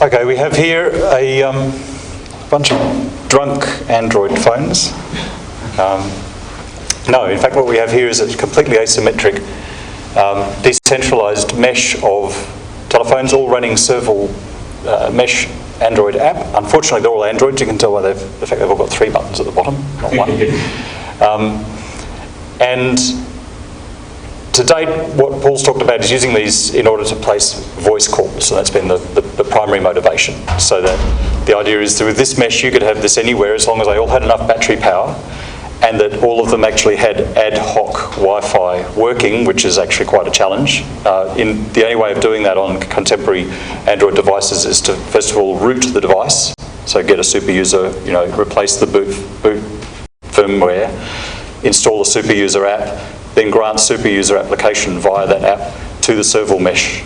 Okay, we have here a bunch of drunk Android phones. No, in fact what we have here is a completely asymmetric, decentralised mesh of telephones all running Serval mesh Android app. Unfortunately they're all Androids, you can tell by the fact they've all got 3 buttons at the bottom, not one. And to date, what Paul's talked about is using these in order to place voice calls, so that's been the primary motivation. So that the idea is that with this mesh you could have this anywhere as long as they all had enough battery power and that all of them actually had ad hoc Wi-Fi working, which is actually quite a challenge. The only way of doing that on contemporary Android devices is to first of all root the device, so get a super user, replace the boot firmware, install a super user app, then grant super user application via that app to the Serval mesh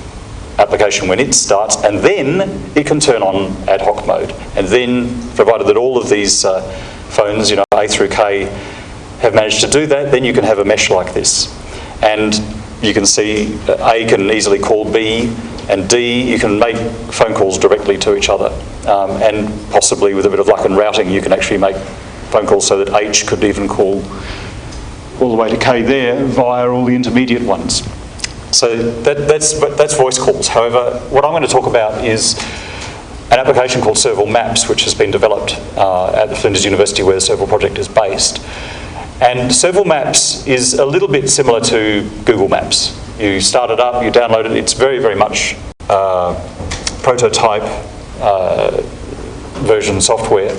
application when it starts, and then it can turn on ad hoc mode. And then, provided that all of these phones, A through K, have managed to do that, then you can have a mesh like this. And you can see A can easily call B, and D, you can make phone calls directly to each other. And possibly with a bit of luck and routing, you can actually make phone calls so that H could even call all the way to K there via all the intermediate ones. So that's voice calls. However, what I'm going to talk about is an application called Serval Maps, which has been developed at the Flinders University where the Serval project is based. And Serval Maps is a little bit similar to Google Maps. You start it up, you download it, it's very, very much prototype version software.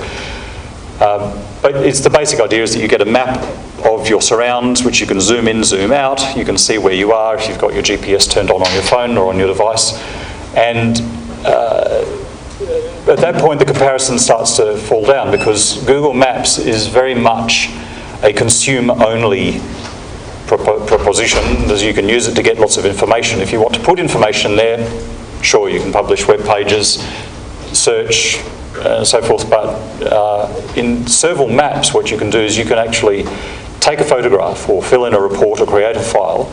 But it's the basic idea is that you get a map of your surrounds, which you can zoom in, zoom out. You can see where you are if you've got your GPS turned on your phone or on your device. And at that point, the comparison starts to fall down because Google Maps is very much a consume-only proposition, as you can use it to get lots of information. If you want to put information there, sure, you can publish web pages, search, and so forth, but in Serval Maps what you can do is you can actually take a photograph or fill in a report or create a file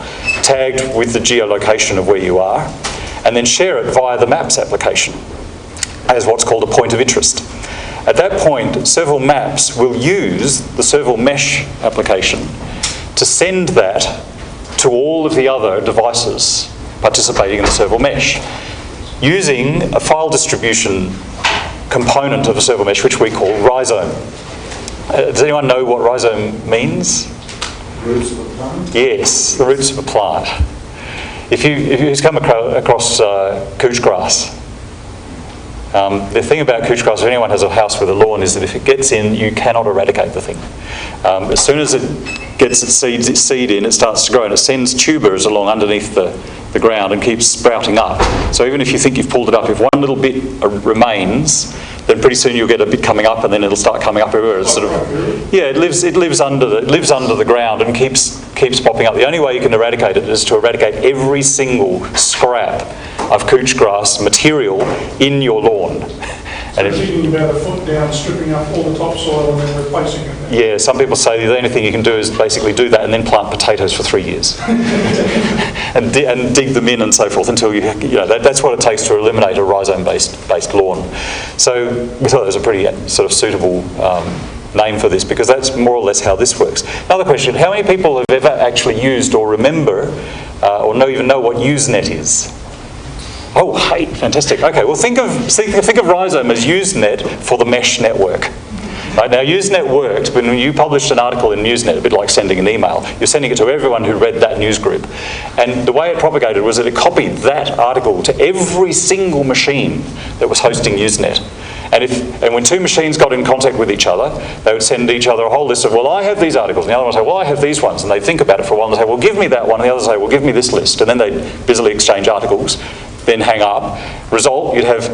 tagged with the geolocation of where you are and then share it via the Maps application as what's called a point of interest. At that point, Serval Maps will use the Serval Mesh application to send that to all of the other devices participating in the Serval Mesh using a file distribution component of a Serval Mesh which we call rhizome. Does anyone know what rhizome means? Roots of a plant? Yes, the roots of a plant. If you come across couch grass, the thing about couch grass, if anyone has a house with a lawn, is that if it gets in, you cannot eradicate the thing. As soon as it gets its seed in, it starts to grow and it sends tubers along underneath the ground and keeps sprouting up. So even if you think you've pulled it up, if one little bit remains, then pretty soon you'll get a bit coming up, and then it'll start coming up everywhere. It's sort of, yeah, it lives under the ground and keeps popping up. The only way you can eradicate it is to eradicate every single scrap of couch grass material in your lawn. So it's eating about a foot down, stripping up all the topsoil and then replacing it. Yeah, some people say the only thing you can do is basically do that and then plant potatoes for 3 years. and dig them in and so forth until that's what it takes to eliminate a rhizome-based lawn. So we thought it was a pretty sort of suitable name for this because that's more or less how this works. Another question, how many people have ever actually used or remember or even know what Usenet is? Oh, hey, fantastic. Okay, well think of Rhizome as Usenet for the mesh network. Right, now Usenet worked when you published an article in Usenet, a bit like sending an email. You're sending it to everyone who read that news group. And the way it propagated was that it copied that article to every single machine that was hosting Usenet. And when 2 machines got in contact with each other, they would send each other a whole list of, well, I have these articles. And the other one would say, well, I have these ones. And they'd think about it for a while and say, well, give me that one. And the other would say, well, give me this list. And then they'd busily exchange articles, then hang up. Result, you'd have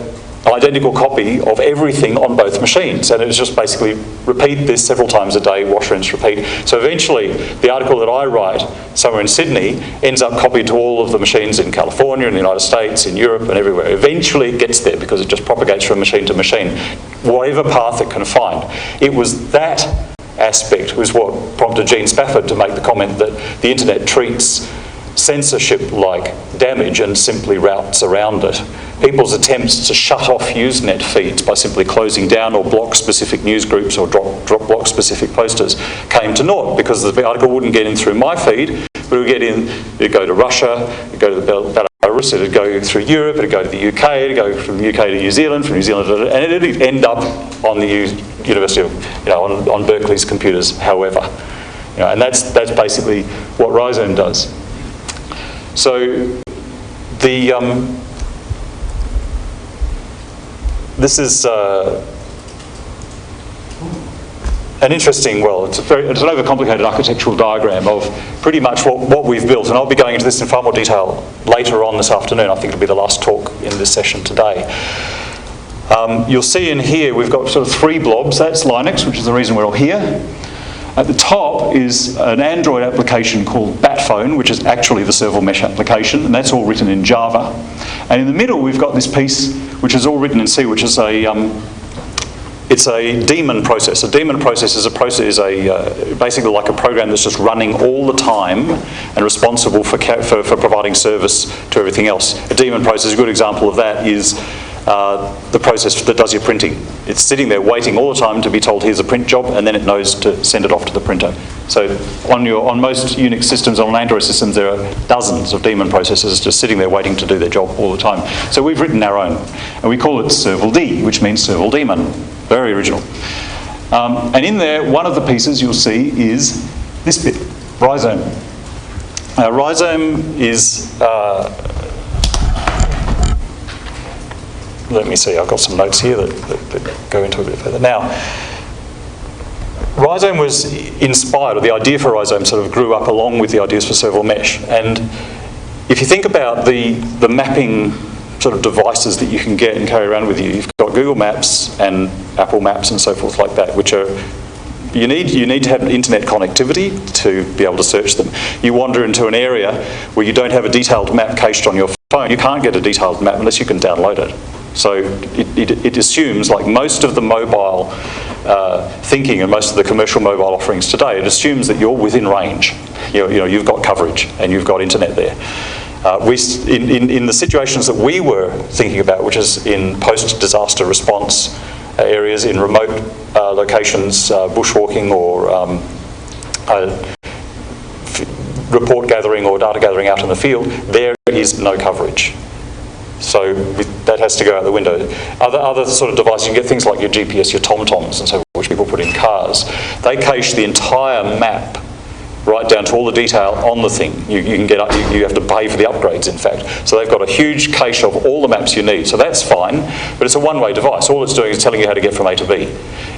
an identical copy of everything on both machines. And it was just basically repeat this several times a day, wash, rinse, repeat. So eventually, the article that I write somewhere in Sydney ends up copied to all of the machines in California, in the United States, in Europe, and everywhere. Eventually it gets there because it just propagates from machine to machine, whatever path it can find. It was that aspect was what prompted Gene Spafford to make the comment that the internet treats censorship-like damage and simply routes around it. People's attempts to shut off Usenet feeds by simply closing down or block specific news groups or block specific posters came to naught because the article wouldn't get in through my feed, but it would get in, it'd go to Russia, it'd go to Belarus, it'd go through Europe, it'd go to the UK, it'd go from the UK to New Zealand, from New Zealand, and it'd end up on the University of, on Berkeley's computers, however. And that's basically what Rhizome does. So this is an interesting, it's an overcomplicated architectural diagram of pretty much what we've built, and I'll be going into this in far more detail later on this afternoon. I think it'll be the last talk in this session today. You'll see in here we've got sort of 3 blobs. That's Linux, which is the reason we're all here. At the top is an Android application called Batphone, which is actually the Serval mesh application, and that's all written in Java. And in the middle, we've got this piece, which is all written in C, which is it's a daemon process. A daemon process is basically like a program that's just running all the time and responsible for providing service to everything else. A daemon process, a good example of that is the process that does your printing. It's sitting there waiting all the time to be told here's a print job, and then it knows to send it off to the printer. So on most Unix systems, on Android systems, there are dozens of daemon processes just sitting there waiting to do their job all the time. So we've written our own, and we call it Serval D, which means Serval daemon. Very original. And in there, one of the pieces you'll see is this bit, Rhizome. Rhizome is let me see, I've got some notes here that go into it a bit further. Now, Rhizome was inspired, or the idea for Rhizome sort of grew up along with the ideas for Serval Mesh. And if you think about the mapping sort of devices that you can get and carry around with you, you've got Google Maps and Apple Maps and so forth like that, which are, you need to have internet connectivity to be able to search them. You wander into an area where you don't have a detailed map cached on your phone, you can't get a detailed map unless you can download it. So it assumes, like most of the mobile thinking and most of the commercial mobile offerings today, it assumes that you're within range. You've got coverage and you've got internet there. In the situations that we were thinking about, which is in post-disaster response areas, in remote locations, bushwalking or report gathering or data gathering out in the field, there is no coverage. So that has to go out the window. Other sort of devices, you can get things like your GPS, your TomToms and so forth, which people put in cars. They cache the entire map right down to all the detail on the thing. You can get up, you have to pay for the upgrades, in fact. So they've got a huge cache of all the maps you need. So that's fine, but it's a one-way device. All it's doing is telling you how to get from A to B.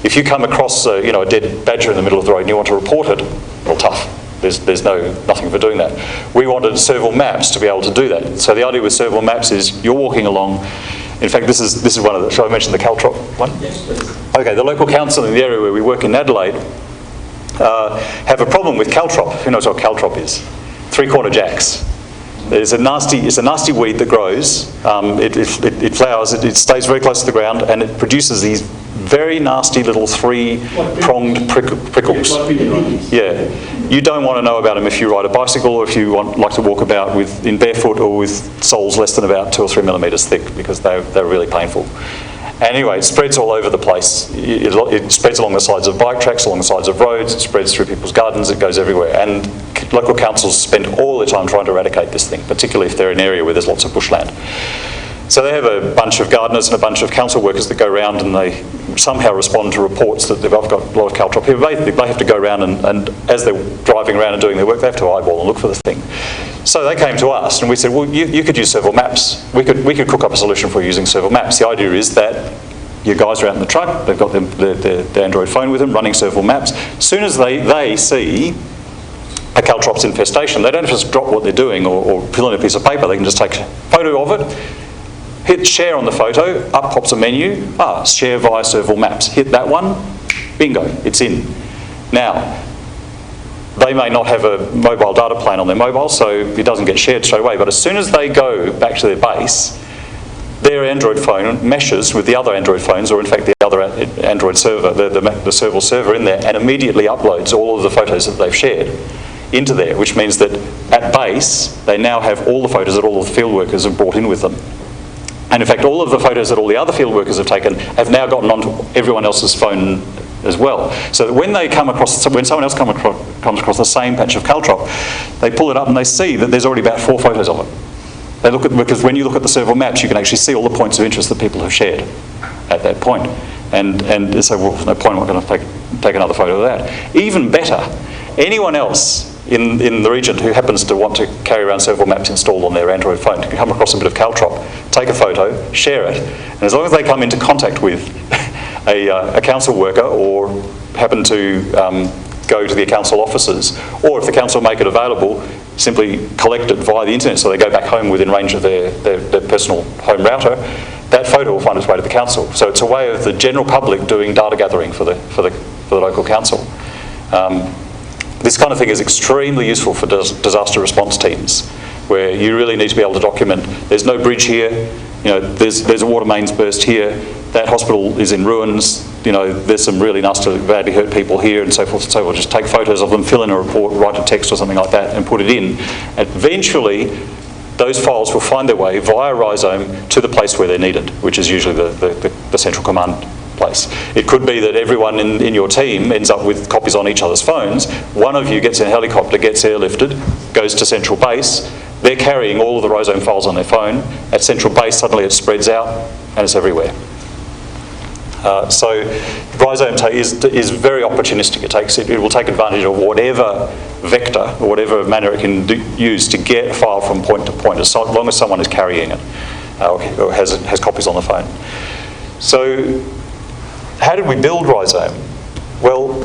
If you come across a dead badger in the middle of the road and you want to report it, well, tough. There's nothing for doing that. We wanted Serval Maps to be able to do that. So the idea with Serval Maps is you're walking along. In fact, this is one of the, shall I mention the Caltrop one? Yes, please. Okay, the local council in the area where we work in Adelaide have a problem with Caltrop. Who knows what Caltrop is? Three-corner jacks. It's a nasty weed that grows. It flowers. It stays very close to the ground, and it produces these very nasty little three-pronged prickles. Yeah, you don't want to know about them if you ride a bicycle or if you like to walk about in barefoot or with soles less than about 2 or 3 millimetres thick, because they're really painful. Anyway, it spreads all over the place. It spreads along the sides of bike tracks, along the sides of roads, it spreads through people's gardens, it goes everywhere. And local councils spend all their time trying to eradicate this thing, particularly if they're in an area where there's lots of bushland. So they have a bunch of gardeners and a bunch of council workers that go around and they somehow respond to reports that they've got a lot of Caltrop here. They have to go around and as they're driving around and doing their work, they have to eyeball and look for the thing. So they came to us and we said, well, you could use Serval Maps. We could cook up a solution for using Serval Maps. The idea is that your guys are out in the truck, they've got their Android phone with them, running Serval Maps. As soon as they see a Caltrop's infestation, they don't have to just drop what they're doing or fill in a piece of paper. They can just take a photo of it, hit share on the photo, up pops a menu, share via Serval Maps. Hit that one, bingo, it's in. Now, they may not have a mobile data plan on their mobile, so it doesn't get shared straight away, but as soon as they go back to their base, their Android phone meshes with the other Android phones, or in fact the other Android server, the Serval server in there, and immediately uploads all of the photos that they've shared. into there, which means that at base, they now have all the photos that all of the field workers have brought in with them. And in fact, all of the photos that all the other field workers have taken have now gotten onto everyone else's phone as well. So that when they come across, when someone else comes across the same patch of caltrop, they pull it up and they see that there's already about 4 photos of it. They look at, because when you look at the Serval maps, you can actually see all the points of interest that people have shared at that point. And they say, well, there's no point, I'm not going to take another photo of that. Even better, anyone else in the region who happens to want to carry around Serval maps installed on their Android phone can come across a bit of caltrop, take a photo, share it, and as long as they come into contact with a council worker or happen to go to the council offices, or if the council make it available, simply collect it via the internet so they go back home within range of their personal home router, that photo will find its way to the council. So it's a way of the general public doing data gathering for the local council. This kind of thing is extremely useful for disaster response teams, where you really need to be able to document, there's no bridge here, you know, there's a water mains burst here, that hospital is in ruins, you know, there's some really nasty, badly hurt people here, and so forth and so forth. Just take photos of them, fill in a report, write a text or something like that, and put it in. And eventually, those files will find their way via Rhizome to the place where they're needed, which is usually the central command place. It could be that everyone in your team ends up with copies on each other's phones. One of you gets in a helicopter, gets airlifted, goes to central base. They're carrying all of the Rhizome files on their phone. At central base, suddenly it spreads out and it's everywhere. So Rhizome is very opportunistic. It will take advantage of whatever vector or whatever manner it can use to get a file from point to point, as long as someone is carrying it or has copies on the phone. So how did we build Rhizome? Well,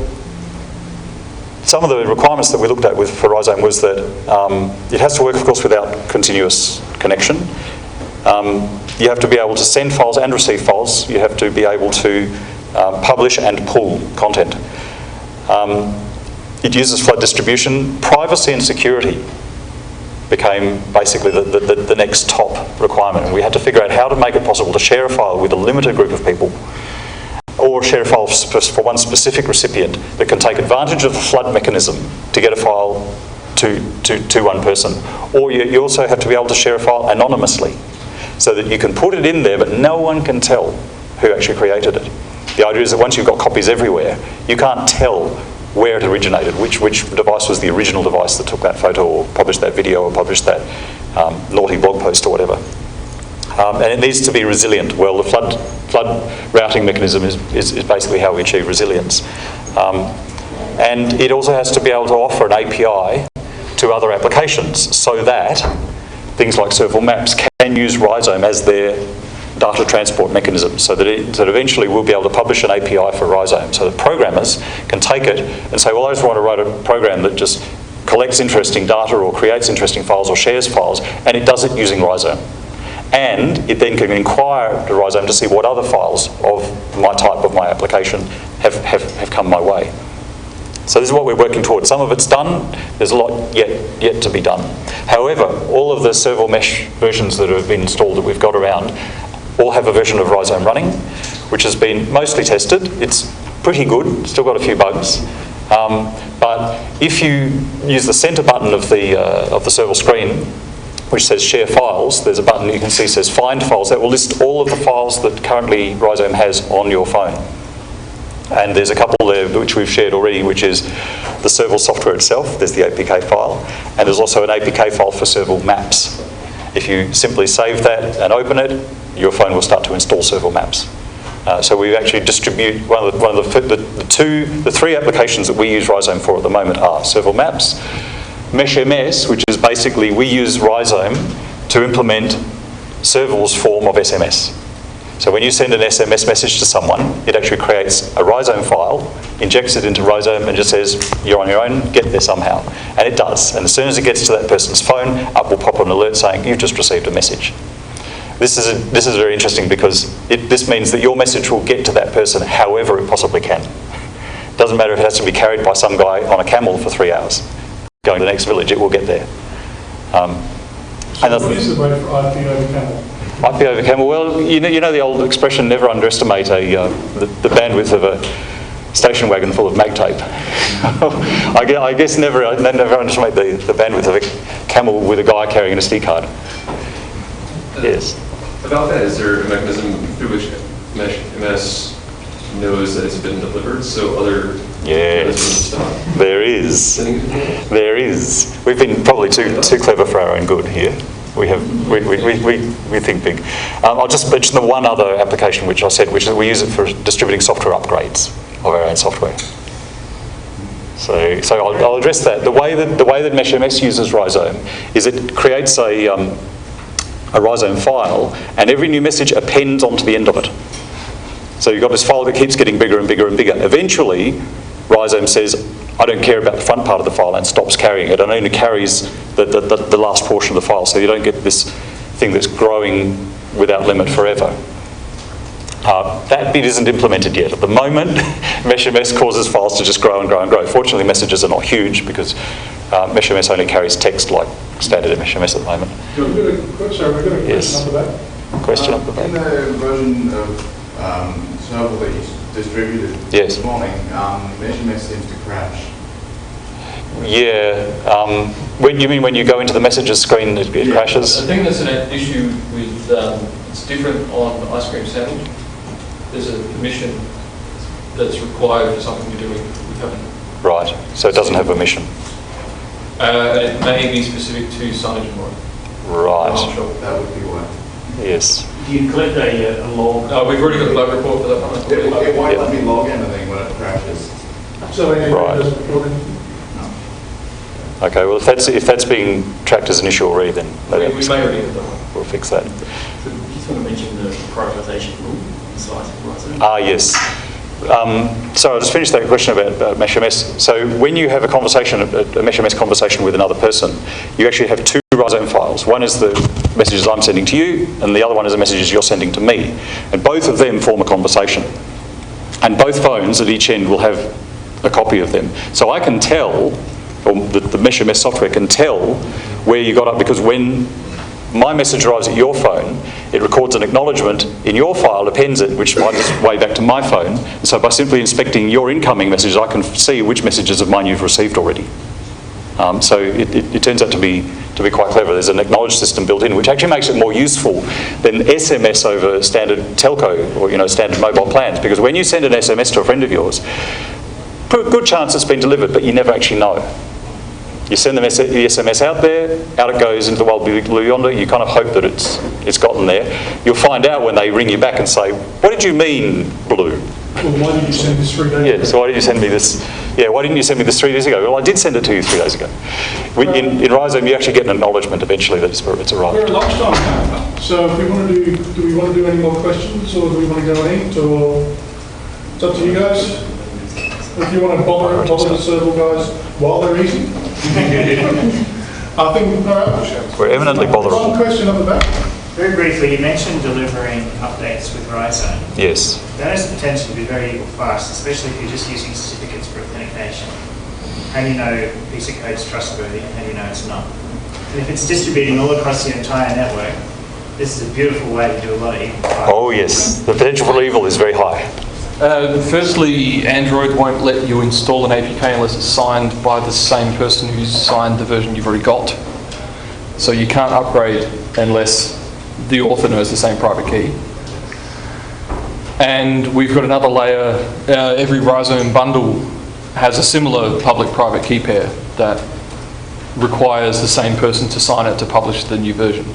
some of the requirements that we looked at for Rhizome was that it has to work, of course, without continuous connection. You have to be able to send files and receive files. You have to be able to publish and pull content. It uses flood distribution. Privacy and security became basically the next top requirement. And we had to figure out how to make it possible to share a file with a limited group of people, or share a file for one specific recipient that can take advantage of the flood mechanism to get a file to one person. Or you also have to be able to share a file anonymously, so that you can put it in there but no one can tell who actually created it. The idea is that once you've got copies everywhere, you can't tell where it originated, which device was the original device that took that photo or published that video or published that naughty blog post or whatever. And it needs to be resilient. Well, the flood routing mechanism is basically how we achieve resilience. And it also has to be able to offer an API to other applications so that things like Serval Maps can use Rhizome as their data transport mechanism, so that eventually we'll be able to publish an API for Rhizome, so that programmers can take it and say, well, I just want to write a program that just collects interesting data or creates interesting files or shares files, and it does it using Rhizome. And it then can inquire to Rhizome to see what other files of my type of my application have come my way. So this is what we're working towards. Some of it's done. There's a lot yet to be done. However, all of the Serval mesh versions that have been installed that we've got around all have a version of Rhizome running, which has been mostly tested. It's pretty good. Still got a few bugs. But if you use the center button of the Serval screen, which says Share Files, there's a button you can see says Find Files. That will list all of the files that currently Rhizome has on your phone. And there's a couple there which we've shared already, which is the Serval software itself. There's the APK file. And there's also an APK file for Serval Maps. If you simply save that and open it, your phone will start to install Serval Maps. So we actually distribute the three applications that we use Rhizome for at the moment are Serval Maps, Mesh MS, which is basically we use Rhizome to implement Serval's form of SMS. So when you send an SMS message to someone, it actually creates a Rhizome file, injects it into Rhizome and just says, you're on your own, get there somehow. And it does. And as soon as it gets to that person's phone, up will pop an alert saying, you've just received a message. This is very interesting because this means that your message will get to that person however it possibly can. It doesn't matter if it has to be carried by some guy on a camel for 3 hours. Going to the next village, it will get there. So what is the rate for IP over camel? IP over camel, well, you know the old expression, never underestimate the bandwidth station wagon full of mag tape. I guess never underestimate the bandwidth of a camel with a guy carrying an SD card. Yes. About that, is there a mechanism through which MS knows that it's been delivered, so other Yes, there is. There is. We've been probably too clever for our own good here. We think big. I'll just mention the one other application which I said, which is we use it for distributing software upgrades of our own software. So I'll address that. The way that MeshMS uses Rhizome is it creates a Rhizome file, and every new message appends onto the end of it. So you've got this file that keeps getting bigger and bigger and bigger. Eventually, Rhizome says, I don't care about the front part of the file, and stops carrying it, and only carries the last portion of the file, so you don't get this thing that's growing without limit forever. That bit isn't implemented yet. At the moment, MeshMS causes files to just grow and grow and grow. Fortunately, messages are not huge because MeshMS only carries text like standard MeshMS at the moment. We've got a question up the back. Question up the back. In the version of Serval that you distributed this morning, MeshMS seems to crash. Yeah. When you go into the messages screen, it crashes? I think that's an issue with, it's different on ice cream sandwich. There's a permission that's required for something you're doing. We haven't. Right. So it doesn't have permission. It may be specific to signage and more. Right. I'm not sure. That would be why. Yes. Do you collect a log? We've already got a bug report for that one. It won't let me log anything when it crashes. So anyway, Right. it doesn't report anything. Okay. Well, if that's being tracked as an issue already, then We may already have that one. we'll fix that. So you just want to mention the prioritisation rule inside Rhizome. Yes. So I'll just finish that question about MeshMS. So when you have a conversation, a MeshMS conversation with another person, you actually have two Rhizome files. One is the messages I'm sending to you, and the other one is the messages you're sending to me. And both of them form a conversation. And both phones at each end will have a copy of them. So I can tell, or the MeshMS software can tell where you got up, because when my message arrives at your phone, it records an acknowledgement in your file, appends it, which might just way back to my phone. And so by simply inspecting your incoming messages, I can see which messages of mine you've received already. So it turns out to be quite clever. There's an acknowledge system built in, which actually makes it more useful than SMS over standard telco or standard mobile plans, because when you send an SMS to a friend of yours, good chance it's been delivered, but you never actually know. You send the SMS out there, out it goes into the wild blue yonder. You kind of hope that it's gotten there. You'll find out when they ring you back and say, "What did you mean, blue?" Well, why did you send this 3 days ago? Yeah. So why did you send me this? Yeah. Why didn't you send me this 3 days ago? Well, I did send it to you 3 days ago. In Rhizome, you actually get an acknowledgement eventually that it's arrived. We're at lunchtime now, so if we want to do we want to do any more questions, or do we want to go and eat, or it's up to you guys. If you want to bother the Serval guys while they're eating. I think, all right. We're eminently botherable. One question up the back. Very briefly, you mentioned delivering updates with Rhizome. Yes. That has the potential to be very fast, especially if you're just using certificates for authentication. How do you know a piece of code is trustworthy and how do you know it's not? And if it's distributing all across the entire network, this is a beautiful way to do a lot of evil. Oh yes, the potential for evil is very high. Firstly, Android won't let you install an APK unless it's signed by the same person who's signed the version you've already got. So you can't upgrade unless the author knows the same private key. And we've got another layer. Every Rhizome bundle has a similar public-private key pair that requires the same person to sign it to publish the new version.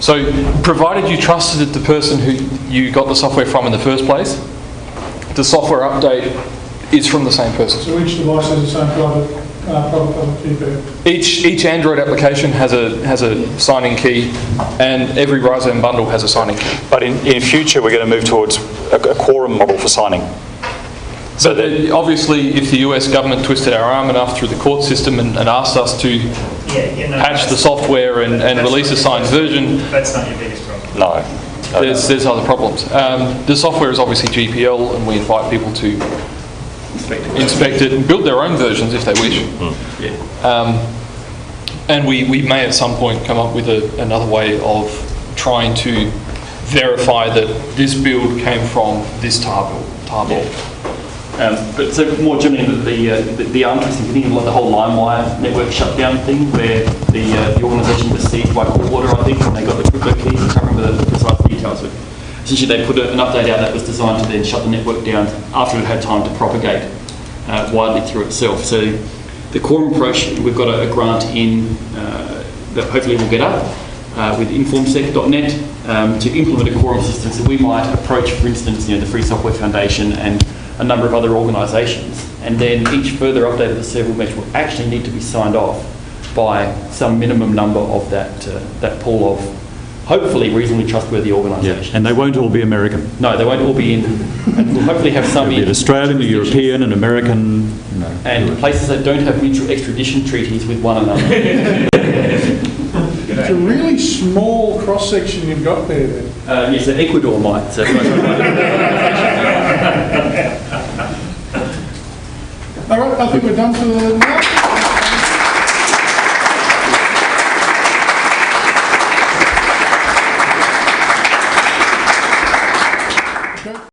So, provided you trusted the person who you got the software from in the first place, the software update is from the same person. So each device has the same private key pair. Each Android application has a signing key, and every Rhizome bundle has a signing key. But in future, we're going to move towards a quorum model for signing. So But obviously, if the US government twisted our arm enough through the court system and asked us to patch the software and release a signed version, That's not your biggest problem. no. there's other problems. The software is obviously GPL, and we invite people to inspect it and build their own versions if they wish. And we may at some point come up with another way of trying to verify that this build came from this tar type of. But so more generally, the arm twisting, you think of like the whole LimeWire network shutdown thing, where the organisation was seized by Coldwater, I think, and they got the crypto keys. I can't remember the precise details, but essentially they put an update out that was designed to then shut the network down after it had time to propagate widely through itself. So the quorum approach, we've got a grant in that hopefully we'll get up with informsec.net to implement a quorum system. So we might approach, for instance, the Free Software Foundation and a number of other organisations, and then each further update of the Serval mesh will actually need to be signed off by some minimum number of that pool of hopefully reasonably trustworthy organisations. Yeah, and they won't all be American. No, they won't all be in, and we'll hopefully have some in Australian, European and American. And places that don't have mutual extradition treaties with one another. It's a really small cross-section you've got there then. Yes, Ecuador might. So All right, I think we're done for now.